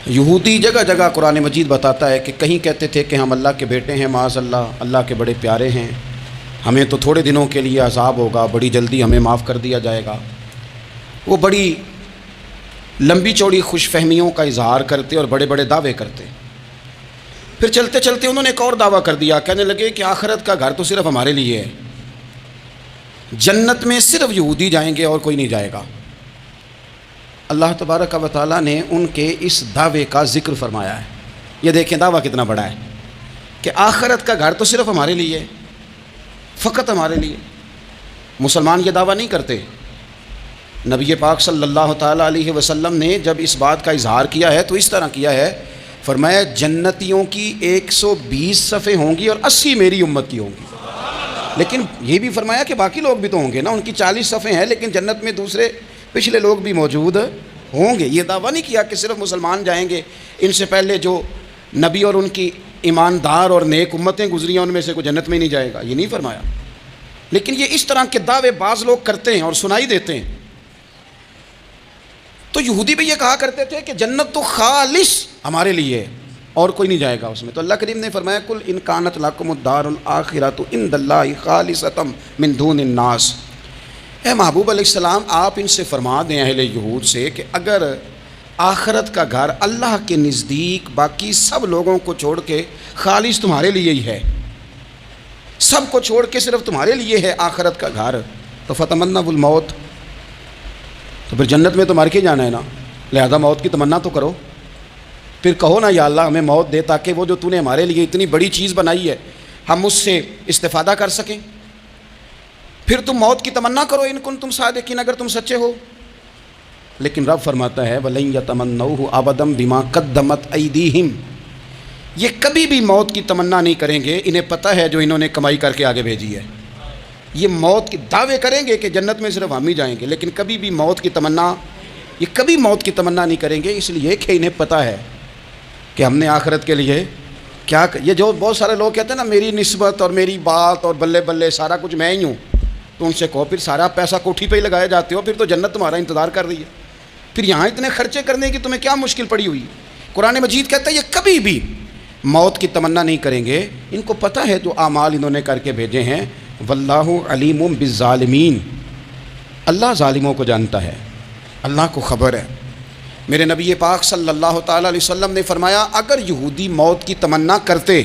یہودی جگہ جگہ قرآن مجید بتاتا ہے کہ کہیں کہتے تھے کہ ہم اللہ کے بیٹے ہیں، معاذ اللہ، اللہ کے بڑے پیارے ہیں، ہمیں تو تھوڑے دنوں کے لیے عذاب ہوگا، بڑی جلدی ہمیں معاف کر دیا جائے گا۔ وہ بڑی لمبی چوڑی خوش فہمیوں کا اظہار کرتے اور بڑے بڑے دعوے کرتے۔ پھر چلتے چلتے انہوں نے ایک اور دعویٰ کر دیا، کہنے لگے کہ آخرت کا گھر تو صرف ہمارے لیے ہے، جنت میں صرف یہودی جائیں گے اور کوئی نہیں جائے گا۔ اللہ تبارک و تعالیٰ نے ان کے اس دعوے کا ذکر فرمایا ہے۔ یہ دیکھیں دعویٰ کتنا بڑا ہے کہ آخرت کا گھر تو صرف ہمارے لیے، فقط ہمارے لیے۔ مسلمان یہ دعویٰ نہیں کرتے۔ نبی پاک صلی اللہ تعالیٰ علیہ وسلم نے جب اس بات کا اظہار کیا ہے تو اس طرح کیا ہے، فرمایا جنتیوں کی 120 صفیں ہوں گی اور 80 میری امت کی ہوں گی۔ لیکن یہ بھی فرمایا کہ باقی لوگ بھی تو ہوں گے نا، ان کی 40 صفیں ہیں لیکن جنت میں دوسرے پچھلے لوگ بھی موجود ہوں گے۔ یہ دعویٰ نہیں کیا کہ صرف مسلمان جائیں گے، ان سے پہلے جو نبی اور ان کی ایماندار اور نیک امتیں گزری ہیں ان میں سے کوئی جنت میں نہیں جائے گا، یہ نہیں فرمایا۔ لیکن یہ اس طرح کے دعوے بعض لوگ کرتے ہیں اور سنائی دیتے ہیں۔ تو یہودی بھی یہ کہا کرتے تھے کہ جنت تو خالص ہمارے لیے ہے اور کوئی نہیں جائے گا اس میں۔ تو اللہ کریم نے فرمایا کل ان کانت لکم الدار الاخرۃ عند اللہ خالصۃ من دون الناس، اے محبوب علیہ السلام آپ ان سے فرما دیں اہل یہود سے کہ اگر آخرت کا گھر اللہ کے نزدیک باقی سب لوگوں کو چھوڑ کے خالص تمہارے لیے ہی ہے، سب کو چھوڑ کے صرف تمہارے لیے ہے آخرت کا گھر، تو فتمنوا الموت، تو پھر جنت میں تو مر کے جانا ہے نا، لہذا موت کی تمنا تو کرو۔ پھر کہو نا یا اللہ ہمیں موت دے تاکہ وہ جو تو نے ہمارے لیے اتنی بڑی چیز بنائی ہے ہم اس سے استفادہ کر سکیں۔ پھر تم موت کی تمنا کرو ان کنتم صادقین، اگر تم سچے ہو۔ لیکن رب فرماتا ہے وَلَن يَتَمَنَّوْهُ أَبَدًا بِمَا قَدَّمَتْ أَيْدِيهِمْ، یہ کبھی بھی موت کی تمنا نہیں کریں گے، انہیں پتہ ہے جو انہوں نے کمائی کر کے آگے بھیجی ہے۔ یہ موت کے دعوے کریں گے کہ جنت میں صرف ہم ہی جائیں گے، لیکن کبھی بھی موت کی تمنا، یہ کبھی موت کی تمنا نہیں کریں گے، اس لیے کہ انہیں پتہ ہے کہ ہم نے آخرت کے لیے کیا۔ یہ جو بہت سارے لوگ کہتے ہیں نا میری نسبت اور میری بات اور بلے بلے سارا کچھ میں ہی ہوں، تو ان سے کہو پھر سارا پیسہ کوٹھی پہ ہی لگائے جاتے ہو، پھر تو جنت تمہارا انتظار کر رہی ہے، پھر یہاں اتنے خرچے کرنے کی تمہیں کیا مشکل پڑی ہوئی۔ قرآن مجید کہتا ہے یہ کبھی بھی موت کی تمنا نہیں کریں گے، ان کو پتہ ہے جو اعمال انہوں نے کر کے بھیجے ہیں۔ واللہ علیم بالظالمین، اللہ ظالموں کو جانتا ہے، اللہ کو خبر ہے۔ میرے نبی پاک صلی اللہ تعالیٰ علیہ وسلم نے فرمایا اگر یہودی موت کی تمنا کرتے،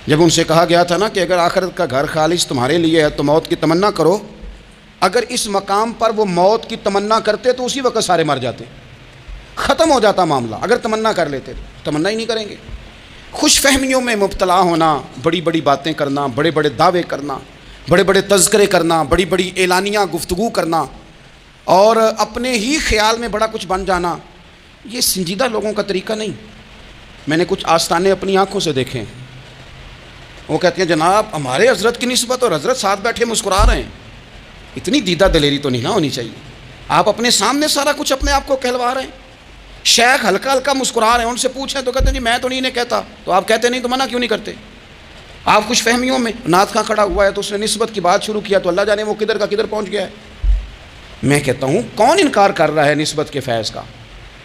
جب ان سے کہا گیا تھا نا کہ اگر آخرت کا گھر خالص تمہارے لیے ہے تو موت کی تمنا کرو، اگر اس مقام پر وہ موت کی تمنا کرتے تو اسی وقت سارے مر جاتے، ختم ہو جاتا معاملہ۔ اگر تمنا کر لیتے تو تمنا ہی نہیں کریں گے۔ خوش فہمیوں میں مبتلا ہونا، بڑی بڑی باتیں کرنا، بڑے بڑے دعوے کرنا، بڑے بڑے تذکرے کرنا، بڑی بڑی اعلانیہ گفتگو کرنا اور اپنے ہی خیال میں بڑا کچھ بن جانا، یہ سنجیدہ لوگوں کا طریقہ نہیں۔ میں نے کچھ آستانے اپنی آنکھوں سے دیکھے ہیں، وہ کہتے ہیں جناب ہمارے حضرت کی نسبت اور حضرت ساتھ بیٹھے مسکرا رہے ہیں، اتنی دیدہ دلیری تو نہیں نہ ہونی چاہیے۔ آپ اپنے سامنے سارا کچھ اپنے آپ کو کہلوا رہے ہیں۔ شیخ ہلکا ہلکا مسکرا رہے ہیں، ان سے پوچھیں تو کہتے ہیں جی میں تو نہیں انہیں کہتا، تو آپ کہتے نہیں تو منع کیوں نہیں کرتے؟ آپ خوش فہمیوں میں، نعت خواں کھڑا ہوا ہے تو اس نے نسبت کی بات شروع کیا تو اللہ جانے وہ کدھر کا کدھر پہنچ گیا ہے۔ میں کہتا ہوں کون انکار کر رہا ہے نسبت کے فیض کا،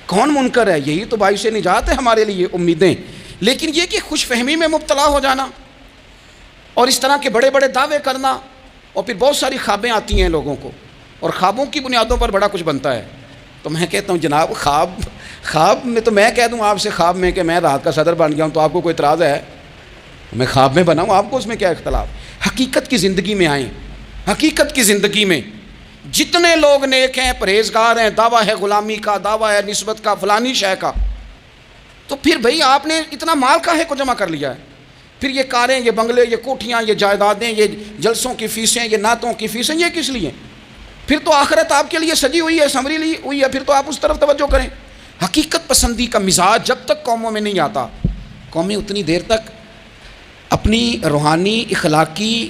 کون منکر ہے؟ یہی تو باعث نجات ہے ہمارے لیے امیدیں۔ لیکن یہ کہ خوش فہمی میں مبتلا ہو جانا اور اس طرح کے بڑے بڑے دعوے کرنا، اور پھر بہت ساری خوابیں آتی ہیں لوگوں کو اور خوابوں کی بنیادوں پر بڑا کچھ بنتا ہے۔ تو میں کہتا ہوں جناب خواب میں تو میں کہہ دوں آپ سے خواب میں کہ میں رات کا صدر بن گیا ہوں تو آپ کو کوئی اعتراض ہے؟ میں خواب میں بنا ہوں، آپ کو اس میں کیا اختلاف؟ حقیقت کی زندگی میں آئیں۔ حقیقت کی زندگی میں جتنے لوگ نیک ہیں، پرہیزگار ہیں، دعویٰ ہے غلامی کا، دعویٰ ہے نسبت کا، فلانی شے کا، تو پھر بھئی آپ نے اتنا مال کاہے کو جمع کر لیا ہے؟ پھر یہ کاریں، یہ بنگلے، یہ کوٹھیاں، یہ جائیدادیں، یہ جلسوں کی فیسیں، یہ نعتوں کی فیسیں، یہ کس لیے؟ پھر تو آخرت آپ کے لیے سجی ہوئی ہے، سنوری لی ہوئی ہے، پھر تو آپ اس طرف توجہ کریں۔ حقیقت پسندی کا مزاج جب تک قوموں میں نہیں آتا، قومیں اتنی دیر تک اپنی روحانی، اخلاقی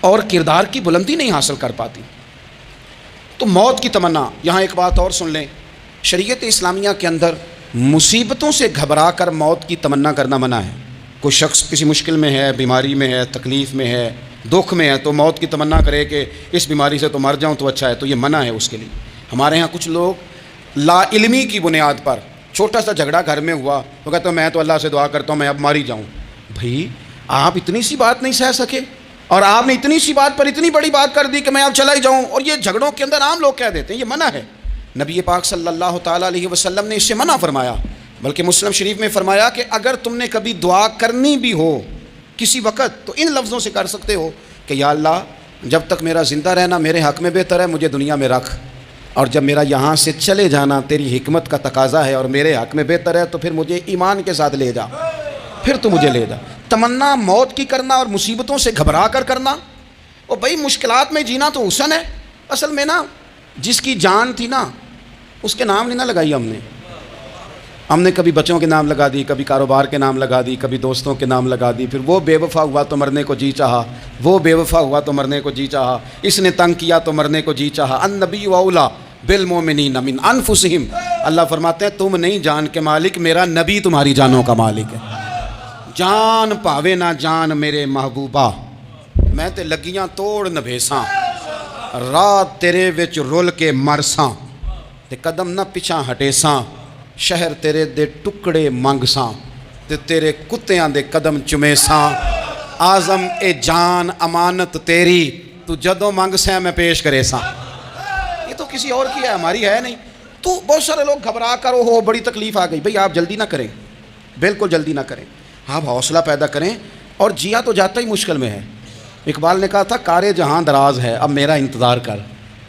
اور کردار کی بلندی نہیں حاصل کر پاتی۔ تو موت کی تمنا، یہاں ایک بات اور سن لیں، شریعت اسلامیہ کے اندر مصیبتوں سے گھبرا کر موت کی تمنا کرنا منع ہے۔ کوئی شخص کسی مشکل میں ہے، بیماری میں ہے، تکلیف میں ہے، دکھ میں ہے، تو موت کی تمنا کرے کہ اس بیماری سے تو مر جاؤں تو اچھا ہے، تو یہ منع ہے اس کے لیے۔ ہمارے ہاں کچھ لوگ لا علمی کی بنیاد پر چھوٹا سا جھگڑا گھر میں ہوا تو کہتا ہوں میں تو اللہ سے دعا کرتا ہوں میں اب مار ہی جاؤں. بھائی آپ اتنی سی بات نہیں سہ سکے اور آپ نے اتنی سی بات پر اتنی بڑی بات کر دی کہ میں اب چلا ہی جاؤں. اور یہ جھگڑوں کے اندر عام لوگ کہہ دیتے ہیں یہ منع ہے. نبی پاک صلی اللہ تعالیٰ علیہ وسلم نے اس سے منع فرمایا. بلکہ مسلم شریف میں فرمایا کہ اگر تم نے کبھی دعا کرنی بھی ہو کسی وقت تو ان لفظوں سے کر سکتے ہو کہ یا اللہ جب تک میرا زندہ رہنا میرے حق میں بہتر ہے, مجھے دنیا میں رکھ, اور جب میرا یہاں سے چلے جانا تیری حکمت کا تقاضا ہے اور میرے حق میں بہتر ہے تو پھر مجھے ایمان کے ساتھ لے جا, پھر تو مجھے لے جا. تمنا موت کی کرنا اور مصیبتوں سے گھبرا کر کرنا. اور بھائی مشکلات میں جینا تو حسن ہے. اصل میں نا جس کی جان تھی نا اس کے نام نہیں نہ لگائی ہم نے کبھی بچوں کے نام لگا دی, کبھی کاروبار کے نام لگا دی, کبھی دوستوں کے نام لگا دی. پھر وہ بے وفا ہوا تو مرنے کو جی چاہا, وہ بے وفا ہوا تو مرنے کو جی چاہا, اس نے تنگ کیا تو مرنے کو جی چاہا. النبی اولیٰ بالمؤمنین من انفسہم. اللہ فرماتے ہیں تم نہیں جان کے مالک, میرا نبی تمہاری جانوں کا مالک ہے. جان پاوے نہ جان میرے محبوبہ, میں تے لگیاں توڑ نبھیساں, رات تیرے وچ رول کے مرساں, تے قدم نہ پیچھا ہٹیساں, شہر تیرے دے ٹکڑے منگساں, تے تیرے کتیاں دے قدم چمیساں. آزم اے جان امانت تیری, تو جدوں منگساں میں پیش کرے ساں. یہ تو کسی اور کی ہے, ہماری ہے نہیں. تو بہت سارے لوگ گھبرا کر ہو بڑی تکلیف آ گئی. بھئی آپ جلدی نہ کریں, بالکل جلدی نہ کریں, آپ حوصلہ پیدا کریں. اور جیا تو جاتا ہی مشکل میں ہے. اقبال نے کہا تھا کار جہاں دراز ہے اب میرا انتظار کر.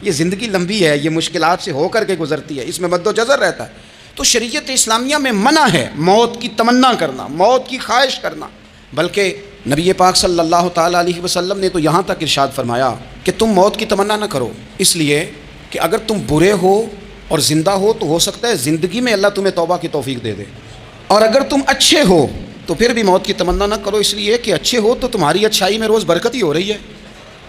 یہ زندگی لمبی ہے, یہ مشکلات سے ہو کر کے گزرتی ہے, اس میں مد و جزر رہتا ہے. تو شریعت اسلامیہ میں منع ہے موت کی تمنا کرنا, موت کی خواہش کرنا. بلکہ نبی پاک صلی اللہ تعالیٰ علیہ وسلم نے تو یہاں تک ارشاد فرمایا کہ تم موت کی تمنا نہ کرو, اس لیے کہ اگر تم برے ہو اور زندہ ہو تو ہو سکتا ہے زندگی میں اللہ تمہیں توبہ کی توفیق دے دے, اور اگر تم اچھے ہو تو پھر بھی موت کی تمنا نہ کرو, اس لیے کہ اچھے ہو تو تمہاری اچھائی میں روز برکت ہی ہو رہی ہے,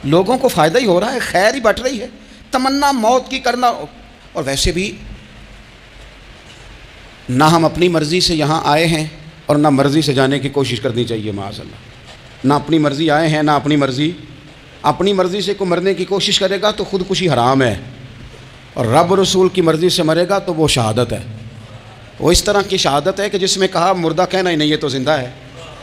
لوگوں کو فائدہ ہی ہو رہا ہے, خیر ہی بٹ رہی ہے. تمنا موت کی کرنا. اور ویسے بھی نہ ہم اپنی مرضی سے یہاں آئے ہیں اور نہ مرضی سے جانے کی کوشش کرنی چاہیے معاذ اللہ. نہ اپنی مرضی آئے ہیں نہ اپنی مرضی سے کوئی مرنے کی کوشش کرے گا تو خودکشی حرام ہے, اور رب رسول کی مرضی سے مرے گا تو وہ شہادت ہے. وہ اس طرح کی شہادت ہے کہ جس میں کہا مردہ کہنا ہی نہیں یہ تو زندہ ہے,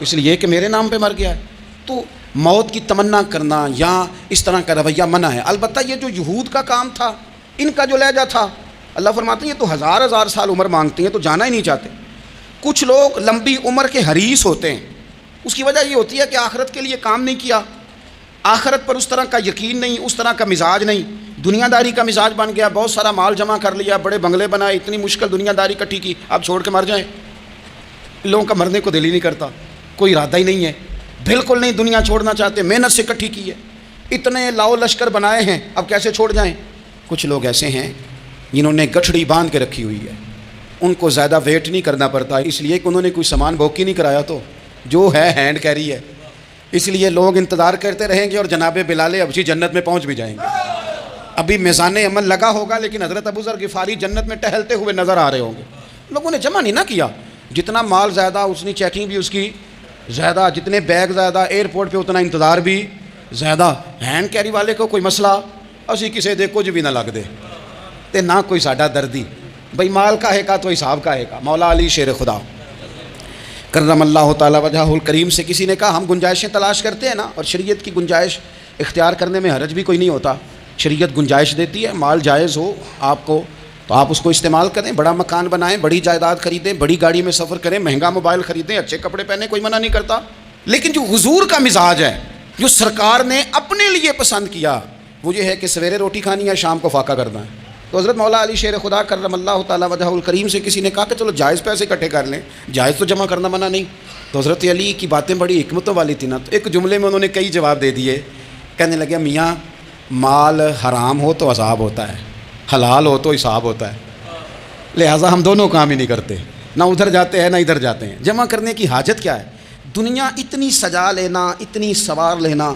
اس لیے کہ میرے نام پہ مر گیا ہے. تو موت کی تمنا کرنا یا اس طرح کا رویہ منع ہے. البتہ یہ جو یہود کا کام تھا, ان کا جو لہجہ تھا, اللہ فرماتے ہیں یہ تو ہزار ہزار سال عمر مانگتی ہیں تو جانا ہی نہیں چاہتے. کچھ لوگ لمبی عمر کے حریص ہوتے ہیں, اس کی وجہ یہ ہوتی ہے کہ آخرت کے لیے کام نہیں کیا, آخرت پر اس طرح کا یقین نہیں, اس طرح کا مزاج نہیں, دنیا داری کا مزاج بن گیا, بہت سارا مال جمع کر لیا, بڑے بنگلے بنائے, اتنی مشکل دنیا داری اکٹھی کی, اب چھوڑ کے مر جائیں. لوگوں کا مرنے کو دل ہی نہیں کرتا, کوئی ارادہ ہی نہیں ہے, بالکل نہیں دنیا چھوڑنا چاہتے, محنت سے اکٹھی کی ہے, اتنے لاؤ لشکر بنائے ہیں, اب کیسے چھوڑ جائیں. کچھ لوگ ایسے ہیں جنہوں نے گٹھڑی باندھ کے رکھی ہوئی ہے, ان کو زیادہ ویٹ نہیں کرنا پڑتا, اس لیے کہ انہوں نے کوئی سامان بوکی نہیں کرایا, تو جو ہے ہینڈ کیری ہے, اس لیے لوگ انتظار کرتے رہیں گے اور جناب بلال حبشی جنت میں پہنچ بھی جائیں گے. ابھی میزان عمل لگا ہوگا لیکن حضرت ابو ذر غفاری جنت میں ٹہلتے ہوئے نظر آ رہے ہوں گے. لوگوں نے جمع نہیں نہ کیا, جتنا مال زیادہ اتنی چیکنگ بھی اس کی زیادہ, جتنے بیگ زیادہ, ایئرپورٹ پہ اتنا انتظار بھی زیادہ. ہینڈ کیری والے کو کوئی مسئلہ اسی کسی دے کچھ بھی نہ لگ دے تے نہ کوئی ساڈا دردی. بھئی مال کا ہے کا تو حساب کا ہے کا. مولا علی شیر خدا کرم اللہ تعالیٰ وجہہ الکریم سے کسی نے کہا ہم گنجائشیں تلاش کرتے ہیں نا, اور شریعت کی گنجائش اختیار کرنے میں حرج بھی کوئی نہیں ہوتا, شریعت گنجائش دیتی ہے, مال جائز ہو آپ کو تو آپ اس کو استعمال کریں, بڑا مکان بنائیں, بڑی جائیداد خریدیں, بڑی گاڑی میں سفر کریں, مہنگا موبائل خریدیں, اچھے کپڑے پہنیں, کوئی منع نہیں کرتا. لیکن جو حضور کا مزاج ہے, جو سرکار نے اپنے لیے پسند کیا, وہ یہ ہے کہ سویرے روٹی کھانی ہے, شام کو فاقہ کرنا ہے. تو حضرت مولا علی شیر خدا کرم اللہ تعالیٰ وجہہ الکریم سے کسی نے کہا کہ چلو جائز پیسے اکٹھے کر لیں, جائز تو جمع کرنا منع نہیں. تو حضرت علی کی باتیں بڑی حکمتوں والی تھی نا, تو ایک جملے میں انہوں نے کئی جواب دے دیے. کہنے لگے میاں مال حرام ہو تو عذاب ہوتا ہے, حلال ہو تو حساب ہوتا ہے, لہٰذا ہم دونوں کام ہی نہیں کرتے, نہ ادھر جاتے ہیں نہ ادھر جاتے ہیں. جمع کرنے کی حاجت کیا ہے؟ دنیا اتنی سجا لینا, اتنی سوار لینا.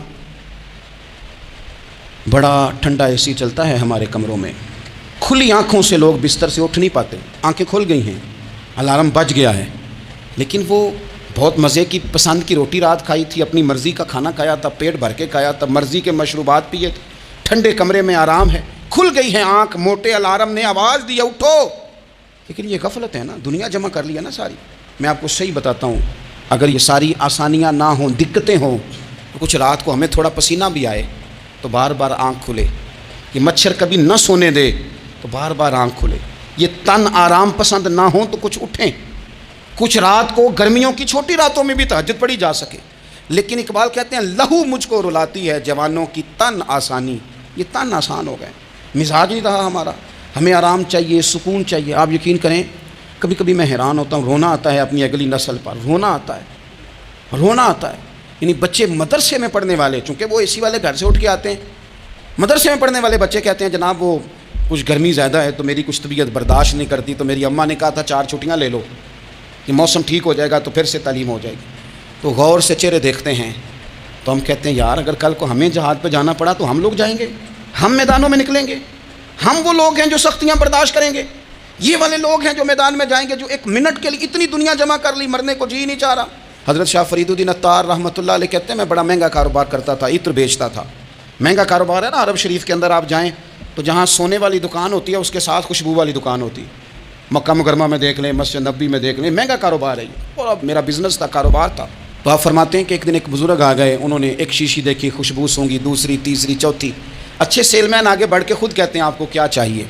بڑا ٹھنڈا اے سی چلتا ہے ہمارے کمروں میں, کھلی آنکھوں سے لوگ بستر سے اٹھ نہیں پاتے, آنکھیں کھل گئی ہیں, الارم بج گیا ہے, لیکن وہ بہت مزے کی پسند کی روٹی رات کھائی تھی, اپنی مرضی کا کھانا کھایا تھا, پیٹ بھر کے کھایا تھا, مرضی کے مشروبات پیے تھے, ٹھنڈے کمرے میں آرام ہے, کھل گئی ہے آنکھ, موٹے الارم نے آواز دی اٹھو, لیکن یہ غفلت ہے نا، دنیا جمع کر لیا نا ساری۔ میں آپ کو صحیح بتاتا ہوں، اگر یہ ساری آسانیاں نہ ہوں، دقتیں ہوں، تو کچھ رات کو ہمیں تھوڑا پسینہ بھی آئے تو بار بار آنکھ کھلے، یہ مچھر کبھی نہ سونے دے تو بار بار آنکھ کھلے، یہ تن آرام پسند نہ ہوں تو کچھ اٹھیں، کچھ رات کو گرمیوں کی چھوٹی راتوں میں بھی تہجد پڑھی جا سکے۔ لیکن اقبال کہتے ہیں لہو مجھ کو رلاتی ہے جوانوں کی تن آسانی، یہ تن آسان ہو گئے، مزاج نہیں رہا ہمارا، ہمیں آرام چاہیے، سکون چاہیے۔ آپ یقین کریں کبھی کبھی میں حیران ہوتا ہوں، رونا آتا ہے اپنی اگلی نسل پر، رونا آتا ہے۔ یعنی بچے مدرسے میں پڑھنے والے، چونکہ وہ اے سی والے گھر سے اٹھ کے آتے ہیں، مدرسے میں پڑھنے والے بچے کہتے ہیں جناب وہ کچھ گرمی زیادہ ہے تو میری کچھ طبیعت برداشت نہیں کرتی، تو میری اماں نے کہا تھا 4 چھٹیاں لے لو، یہ موسم ٹھیک ہو جائے گا تو پھر سے تعلیم ہو جائے گی۔ تو غور سے چہرے دیکھتے ہیں تو ہم کہتے ہیں یار اگر کل کو ہمیں جہاد پہ جانا پڑا تو ہم لوگ جائیں گے، ہم میدانوں میں نکلیں گے، ہم وہ لوگ ہیں جو سختیاں برداشت کریں گے، یہ والے لوگ ہیں جو میدان میں جائیں گے جو 1 منٹ کے لیے اتنی دنیا جمع کر لی، مرنے کو جی نہیں چاہ رہا۔ حضرت شاہ فرید الدین عطار رحمۃ اللہ علیہ کہتے ہیں میں بڑا مہنگا کاروبار کرتا تھا، عطر بیچتا تھا، مہنگا کاروبار ہے نا، عرب شریف کے اندر آپ جائیں تو جہاں سونے والی دکان ہوتی ہے اس کے ساتھ خوشبو والی دکان ہوتی ہے، مکہ مکرمہ میں دیکھ لیں، مسجد نبوی میں دیکھ لیں، مہنگا کاروبار ہے یہ، اور اب میرا بزنس تھا، کاروبار تھا۔ تو آپ فرماتے ہیں کہ ایک دن ایک بزرگ آ گئے، انہوں نے ایک شیشی دیکھی، خوشبو سونگی، دوسری، تیسری، چوتھی، اچھے سیل مین آگے بڑھ کے خود کہتے ہیں آپ کو کیا چاہیے؟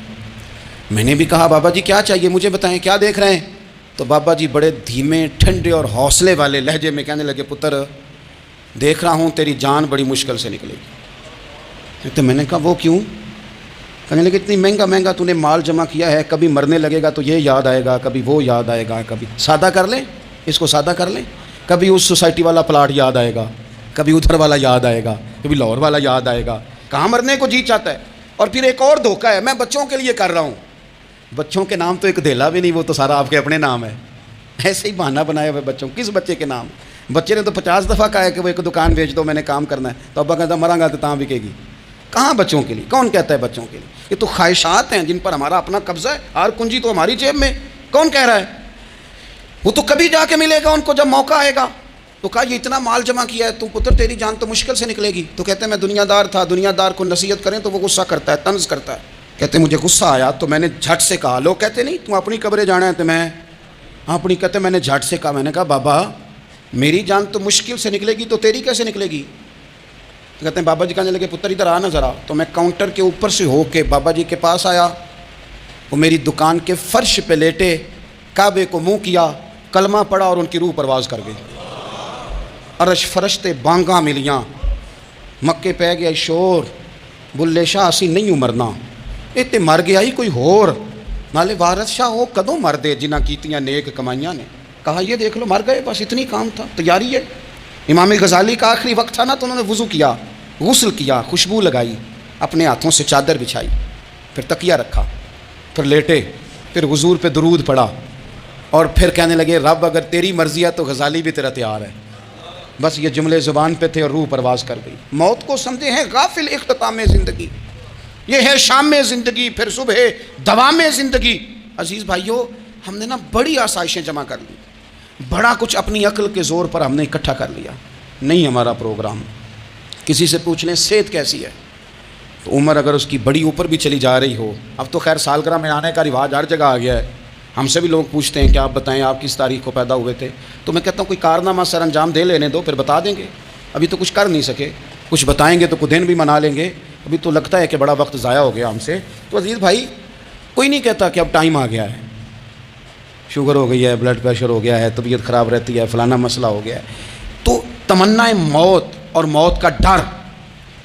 میں نے بھی کہا بابا جی کیا چاہیے مجھے بتائیں، کیا دیکھ رہے ہیں؟ تو بابا جی بڑے دھیمے، ٹھنڈے اور حوصلے والے لہجے میں کہنے لگے پتر دیکھ رہا ہوں تیری جان بڑی مشکل سے نکلے گی۔ تو میں نے کہا وہ کیوں؟ کہنے لگے اتنی مہنگا تو نے مال جمع کیا ہے، کبھی مرنے لگے گا تو یہ یاد آئے گا، کبھی وہ یاد آئے گا، کبھی سادہ کر لیں اس کو، سادہ کر لیں، کبھی اس سوسائٹی والا پلاٹ یاد آئے گا، کبھی ادھر والا یاد آئے گا، کبھی لاہور والا یاد آئے گا، کہاں مرنے کو جی چاہتا ہے۔ اور پھر ایک اور دھوکہ ہے، میں بچوں کے لیے کر رہا ہوں، بچوں کے نام تو ایک دھیلا بھی نہیں، وہ تو سارا آپ کے اپنے نام ہے، ایسے ہی بہانہ بنایا ہوا ہے بچوں، کس بچے کے نام؟ بچے نے تو 50 دفعہ کہا ہے کہ وہ ایک دکان بیچ دو، میں نے کام کرنا ہے، تو ابا کہتا مراں گا تو تاں بکے گی، کہاں بچوں کے لیے؟ کون کہتا ہے بچوں کے لیے؟ یہ تو خواہشات ہیں جن پر ہمارا اپنا قبضہ ہے، ہر کنجی تو ہماری جیب میں، کون کہہ رہا ہے؟ وہ تو کبھی جا کے ملے گا ان کو جب موقع آئے گا۔ تو کہا یہ اتنا مال جمع کیا ہے تو پتر تیری جان تو مشکل سے نکلے گی۔ تو کہتے ہیں میں دنیا دار تھا، دنیا دار کو نصیحت کریں تو وہ غصہ کرتا ہے، طنز کرتا ہے۔ کہتے ہیں مجھے غصہ آیا تو میں نے جھٹ سے کہا، لوگ کہتے نہیں تم اپنی قبریں جانا ہے تو میں اپنی، کہتے میں نے جھٹ سے کہا، میں نے کہا بابا میری جان تو مشکل سے نکلے گی تو تیری کیسے نکلے گی؟ تو کہتے ہیں بابا جی کہنے لگے پتر ادھر آنا ذرا۔ تو میں کاؤنٹر کے اوپر سے ہو کے بابا جی کے پاس آیا، وہ میری دکان کے فرش پہ لیٹے، کعبے کو منہ کیا، کلمہ پڑھا اور ان کی روح پرواز کر گئی۔ عرش فرشتے بانگاں ملیاں، مکے پہ گیا شور، بلے شاہ اسی نہیں ہوں مرنا، تے مر گیا ہی کوئی ہور، نالے وارث شاہ ہو کدوں مر دے جنہ کیتیاں نیک کمائیاں نے۔ کہا یہ دیکھ لو مر گئے، بس اتنی کام تھا، تیاری ہے۔ امام غزالی کا آخری وقت تھا نا تو انہوں نے وضو کیا، غسل کیا، خوشبو لگائی، اپنے ہاتھوں سے چادر بچھائی، پھر تکیہ رکھا، پھر لیٹے، پھر حضور پہ درود پڑھا، اور پھر کہنے لگے رب اگر تیری مرضی ہے تو غزالی بھی تیرا تیار ہے۔ بس یہ جملے زبان پہ تھے اور روح پرواز کر گئی۔ موت کو سمجھے ہیں غافل اختتام زندگی، یہ ہے شام زندگی، پھر صبح دوام زندگی۔ عزیز بھائیو ہم نے نا بڑی آسائشیں جمع کر لی، بڑا کچھ اپنی عقل کے زور پر ہم نے اکٹھا کر لیا، نہیں ہمارا پروگرام۔ کسی سے پوچھ لیں صحت کیسی ہے تو عمر اگر اس کی بڑی اوپر بھی چلی جا رہی ہو، اب تو خیر سالگرہ میں آنے کا رواج ہر جگہ آ گیا ہے، ہم سے بھی لوگ پوچھتے ہیں کہ آپ بتائیں آپ کس تاریخ کو پیدا ہوئے تھے، تو میں کہتا ہوں کوئی کارنامہ سر انجام دے لینے دو پھر بتا دیں گے، ابھی تو کچھ کر نہیں سکے، کچھ بتائیں گے تو کچھ دن بھی منا لیں گے، ابھی تو لگتا ہے کہ بڑا وقت ضائع ہو گیا ہم سے۔ تو عزیز بھائی کوئی نہیں کہتا کہ اب ٹائم آ گیا ہے، شوگر ہو گئی ہے، بلڈ پریشر ہو گیا ہے، طبیعت خراب رہتی ہے، فلانا مسئلہ ہو گیا ہے، تو تمنا موت اور موت کا ڈر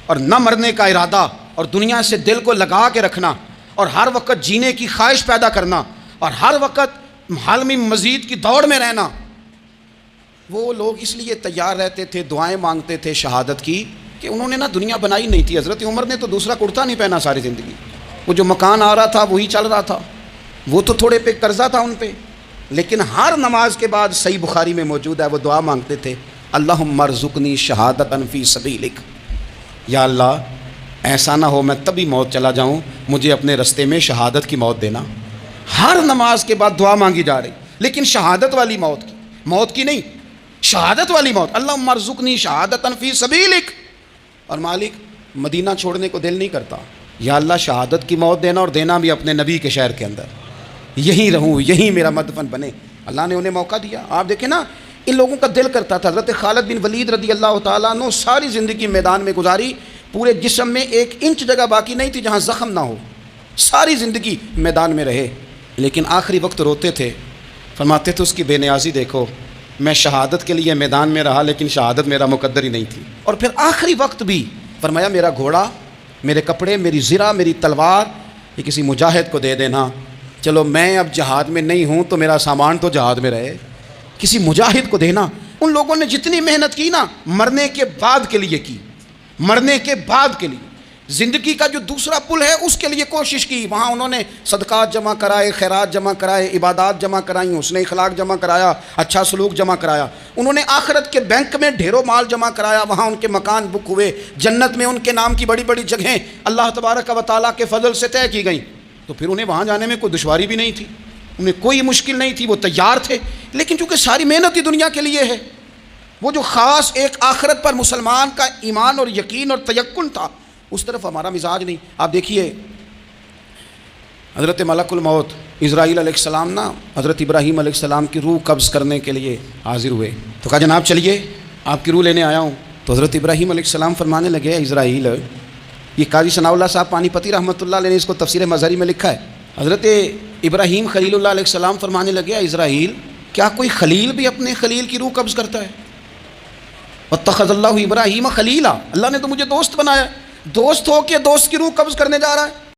اور نہ مرنے کا ارادہ اور دنیا سے دل کو لگا کے رکھنا اور ہر وقت جینے کی خواہش پیدا کرنا اور ہر وقت حالمی مزید کی دوڑ میں رہنا، وہ لوگ اس لیے تیار رہتے تھے، دعائیں مانگتے تھے شہادت کی، کہ انہوں نے نا دنیا بنائی نہیں تھی۔ حضرت عمر نے تو دوسرا کرتا نہیں پہنا ساری زندگی، وہ جو مکان آ رہا تھا وہی چل رہا تھا، وہ تو تھوڑے پہ قرضہ تھا ان پہ، لیکن ہر نماز کے بعد صحیح بخاری میں موجود ہے وہ دعا مانگتے تھے، اللہم ارزقنی شہادتا فی سبیلک، یا اللہ ایسا نہ ہو میں تبھی موت چلا جاؤں، مجھے اپنے رستے میں شہادت کی موت دینا۔ ہر نماز کے بعد دعا مانگی جا رہی، لیکن شہادت والی موت کی نہیں، شہادت والی موت، اللہم ارزقنی شہادتا فی سبیلک۔ اور مالک مدینہ چھوڑنے کو دل نہیں کرتا، یا اللہ شہادت کی موت دینا اور دینا بھی اپنے نبی کے شہر کے اندر، یہیں رہوں، یہیں میرا مدفن بنے۔ اللہ نے انہیں موقع دیا۔ آپ دیکھیں نا، ان لوگوں کا دل کرتا تھا۔ حضرت خالد بن ولید رضی اللہ تعالیٰ عنہ ساری زندگی میدان میں گزاری، پورے جسم میں 1 انچ جگہ باقی نہیں تھی جہاں زخم نہ ہو، ساری زندگی میدان میں رہے، لیکن آخری وقت روتے تھے، فرماتے تھے اس کی بے نیازی دیکھو، میں شہادت کے لیے میدان میں رہا لیکن شہادت میرا مقدر ہی نہیں تھی۔ اور پھر آخری وقت بھی فرمایا میرا گھوڑا، میرے کپڑے، میری زرہ، میری تلوار یہ کسی مجاہد کو دے دینا، چلو میں اب جہاد میں نہیں ہوں تو میرا سامان تو جہاد میں رہے، کسی مجاہد کو دینا۔ ان لوگوں نے جتنی محنت کی نا، مرنے کے بعد کے لیے کی، مرنے کے بعد کے لیے، زندگی کا جو دوسرا پل ہے اس کے لیے کوشش کی۔ وہاں انہوں نے صدقات جمع کرائے، خیرات جمع کرائے، عبادات جمع کرائیں، حسن اخلاق جمع کرایا، اچھا سلوک جمع کرایا۔ انہوں نے آخرت کے بینک میں ڈھیروں مال جمع کرایا، وہاں ان کے مکان بک ہوئے، جنت میں ان کے نام کی بڑی بڑی جگہیں اللہ تبارک و تعالیٰ کے فضل سے طے کی گئیں۔ تو پھر انہیں وہاں جانے میں کوئی دشواری بھی نہیں تھی، انہیں کوئی مشکل نہیں تھی، وہ تیار تھے۔ لیکن چونکہ ساری محنت ہی دنیا کے لیے ہے، وہ جو خاص ایک آخرت پر مسلمان کا ایمان اور یقین اور تیقن تھا، اس طرف ہمارا مزاج نہیں۔ آپ دیکھیے حضرت ملک الموت اسرائیل علیہ السلام نا حضرت ابراہیم علیہ السلام کی روح قبض کرنے کے لیے حاضر ہوئے، تو کہا جناب چلیے آپ کی روح لینے آیا ہوں۔ تو حضرت ابراہیم علیہ السلام فرمانے لگے اسرائیل، یہ قاضی ثناء اللہ صاحب پانی پتی رحمۃ اللہ علیہ نے اس کو تفسیر مظہری میں لکھا ہے۔ حضرت ابراہیم خلیل اللہ علیہ السلام فرمانے لگے اسرائیل، کیا کوئی خلیل بھی اپنے خلیل کی روح قبض کرتا ہے؟ واتخذ اللہ ابراہیم خلیلا، اللہ نے تو مجھے دوست بنایا، دوست ہو کے دوست کی روح قبض کرنے جا رہا ہے۔